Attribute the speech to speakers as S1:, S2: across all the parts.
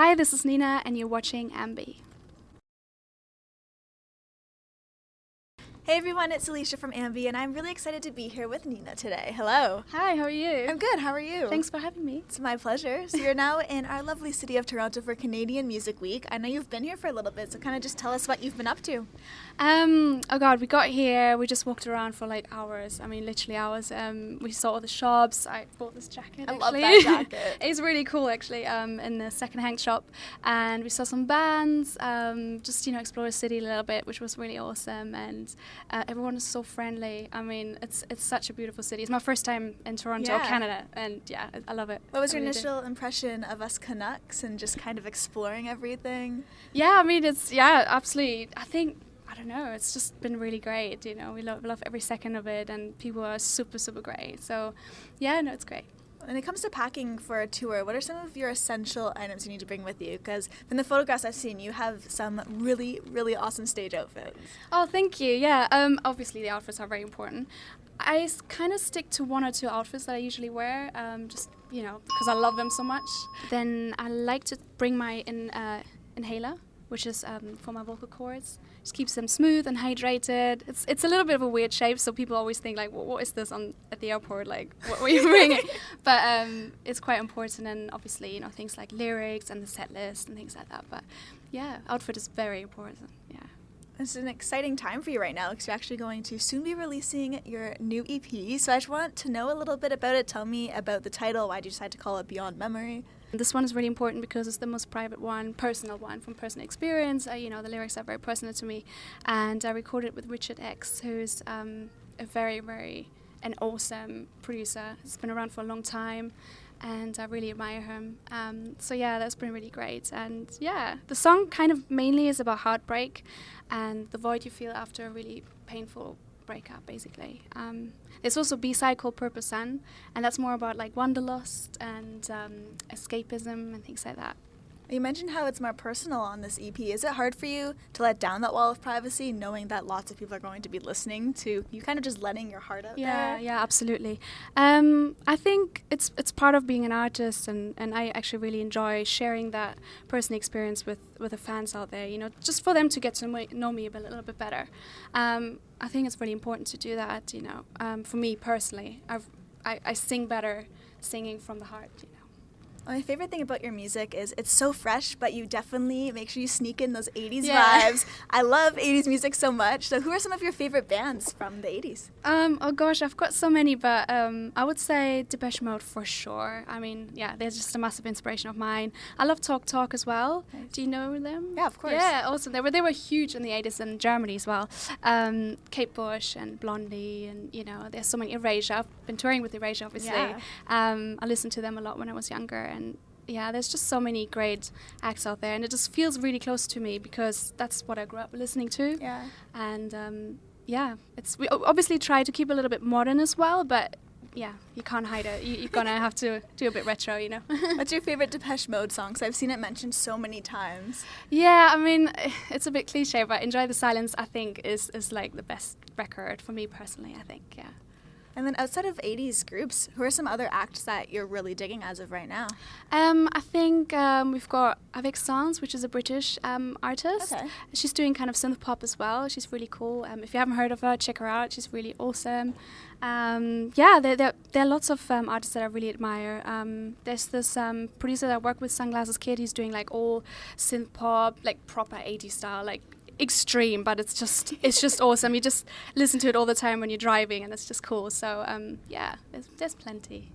S1: Hi, this is Nina, and you're watching AMBY.
S2: Hey everyone, it's Alicia from AMBY, and I'm really excited to be here with Nina today. Hello.
S1: Hi, how are you?
S2: I'm good, how are you?
S1: Thanks for having me.
S2: It's my pleasure. So you're now in our lovely city of Toronto for Canadian Music Week. I know you've been here for a little bit, so kind of just tell us what you've been up to.
S1: Oh God, we got here, we just walked around for like hours. I mean, literally hours. We saw all the shops. I bought this jacket,
S2: I
S1: actually.
S2: love that jacket.
S1: It's really cool, actually, in the second-hand shop. And we saw some bands, just, explore the city a little bit, which was really awesome. And everyone is so friendly. I mean, it's such a beautiful city. It's my first time in Toronto, Canada, and yeah, I love it.
S2: What was your initial impression of us Canucks and just kind of exploring everything?
S1: Yeah, I mean, absolutely. I don't know, it's just been really great, we love every second of it, and people are super, super great. So, yeah, no, it's great.
S2: When it comes to packing for a tour, what are some of your essential items you need to bring with you? Because from the photographs I've seen, you have some really, really awesome stage outfits.
S1: Oh, thank you. Yeah, obviously the outfits are very important. I kind of stick to one or two outfits that I usually wear, just, because I love them so much. Then I like to bring my inhaler, which is for my vocal cords. Just keeps them smooth and hydrated. It's a little bit of a weird shape, so people always think like, what is this at the airport? Like, what are you bringing? But it's quite important, and obviously, things like lyrics and the set list and things like that. But yeah, outfit is very important. Yeah.
S2: It's an exciting time for you right now because you're actually going to soon be releasing your new EP. So I just want to know a little bit about it. Tell me about the title. Why did you decide to call it Beyond Memory?
S1: This one is really important because it's the most private one, personal one, from personal experience. The lyrics are very personal to me. And I recorded it with Richard X, who's a very, very an awesome producer. He's been around for a long time, and I really admire him. So yeah, that's been really great. And yeah, the song kind of mainly is about heartbreak and the void you feel after a really painful breakup, basically. There's also a B-side called Purple Sun, and that's more about like wanderlust and escapism and things like that.
S2: You mentioned how it's more personal on this EP. Is it hard for you to let down that wall of privacy, knowing that lots of people are going to be listening to you, kind of just letting your heart out there?
S1: Yeah, absolutely. I think it's part of being an artist, and I actually really enjoy sharing that personal experience with the fans out there, just for them to get to know me a little bit better. I think it's really important to do that, for me personally. I sing better singing from the heart,
S2: My favorite thing about your music is it's so fresh, but you definitely make sure you sneak in those 80s vibes. I love 80s music so much. So who are some of your favorite bands from the 80s?
S1: Oh gosh, I've got so many, but I would say Depeche Mode for sure. I mean, yeah, they're just a massive inspiration of mine. I love Talk Talk as well. Nice. Do you know them?
S2: Yeah, of course.
S1: Yeah, awesome. They were huge in the 80s in Germany as well. Kate Bush and Blondie, and there's so many. Erasure. I've been touring with Erasure, obviously.
S2: Yeah.
S1: I listened to them a lot when I was younger, and yeah, there's just so many great acts out there, and it just feels really close to me because that's what I grew up listening to.
S2: Yeah.
S1: And we obviously try to keep a little bit modern as well, but yeah, you can't hide it. You're gonna have to do a bit retro,
S2: What's your favorite Depeche Mode song? 'Cause I've seen it mentioned so many times.
S1: Yeah, I mean, it's a bit cliche, but Enjoy the Silence, I think, is like the best record for me personally, I think, yeah.
S2: And then outside of 80s groups, who are some other acts that you're really digging as of right now?
S1: I think we've got Avec Sans, which is a British artist.
S2: Okay.
S1: She's doing kind of synthpop as well. She's really cool. If you haven't heard of her, check her out. She's really awesome. There are lots of artists that I really admire. There's this producer that I work with, Sunglasses Kid. He's doing like all synthpop, like proper 80s style, like extreme, but it's just awesome. You just listen to it all the time when you're driving, and it's just cool. So there's plenty.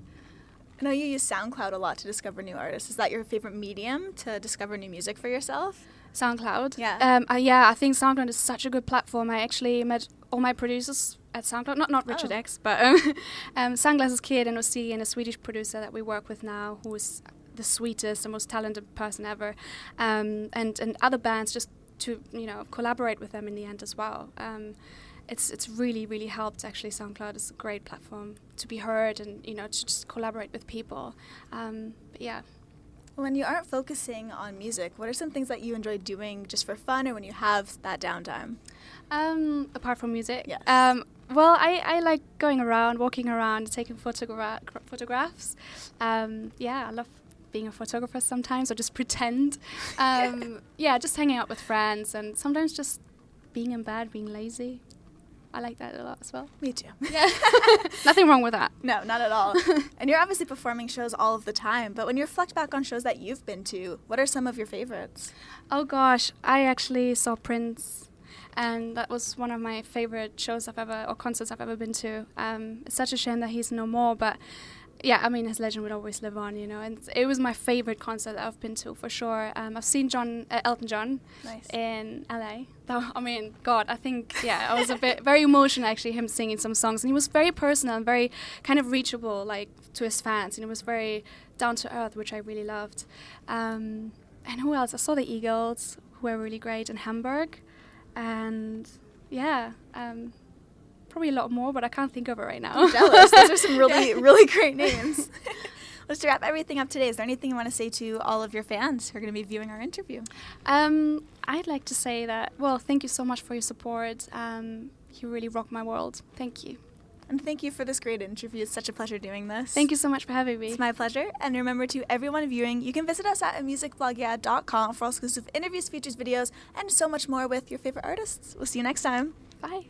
S2: I know you use SoundCloud a lot to discover new artists. Is that your favorite medium to discover new music for yourself?
S1: SoundCloud.
S2: Yeah.
S1: I think SoundCloud is such a good platform. I actually met all my producers at SoundCloud, not Richard X, but Sunglasses Kid and Osi, and a Swedish producer that we work with now, who is the sweetest and most talented person ever, and other bands, just to collaborate with them in the end as well. It's really, really helped. Actually, SoundCloud is a great platform to be heard and to just collaborate with people. But yeah.
S2: When you aren't focusing on music, what are some things that you enjoy doing just for fun or when you have that downtime?
S1: Apart from music?
S2: Yes.
S1: Well, I like going around, walking around, taking photographs. I love being a photographer sometimes, or just pretend. Just hanging out with friends, and sometimes just being in bed, being lazy. I like that a lot as well.
S2: Me too.
S1: Yeah. Nothing wrong with that.
S2: No, not at all. And you're obviously performing shows all of the time, but when you reflect back on shows that you've been to, what are some of your favorites?
S1: Oh gosh, I actually saw Prince, and that was one of my favorite shows concerts I've ever been to. It's such a shame that he's no more, but yeah, I mean, his legend would always live on, and it was my favorite concert that I've been to for sure. I've seen Elton John in LA. I mean, God, I think, I was very emotional actually, him singing some songs, and he was very personal and very kind of reachable, like, to his fans, and it was very down to earth, which I really loved. And who else? I saw the Eagles, who were really great, in Hamburg, and probably a lot more, but I can't think of it right now.
S2: I'm jealous. Those are some really great names. Let's wrap everything up today. Is there anything you want to say to all of your fans who are going to be viewing our interview?
S1: I'd like to say that, thank you so much for your support. You really rock my world. Thank you.
S2: And thank you for this great interview. It's such a pleasure doing this.
S1: Thank you so much for having me.
S2: It's my pleasure. And remember, to everyone viewing, you can visit us at amusicblogya.com for all exclusive interviews, features, videos, and so much more with your favorite artists. We'll see you next time.
S1: Bye.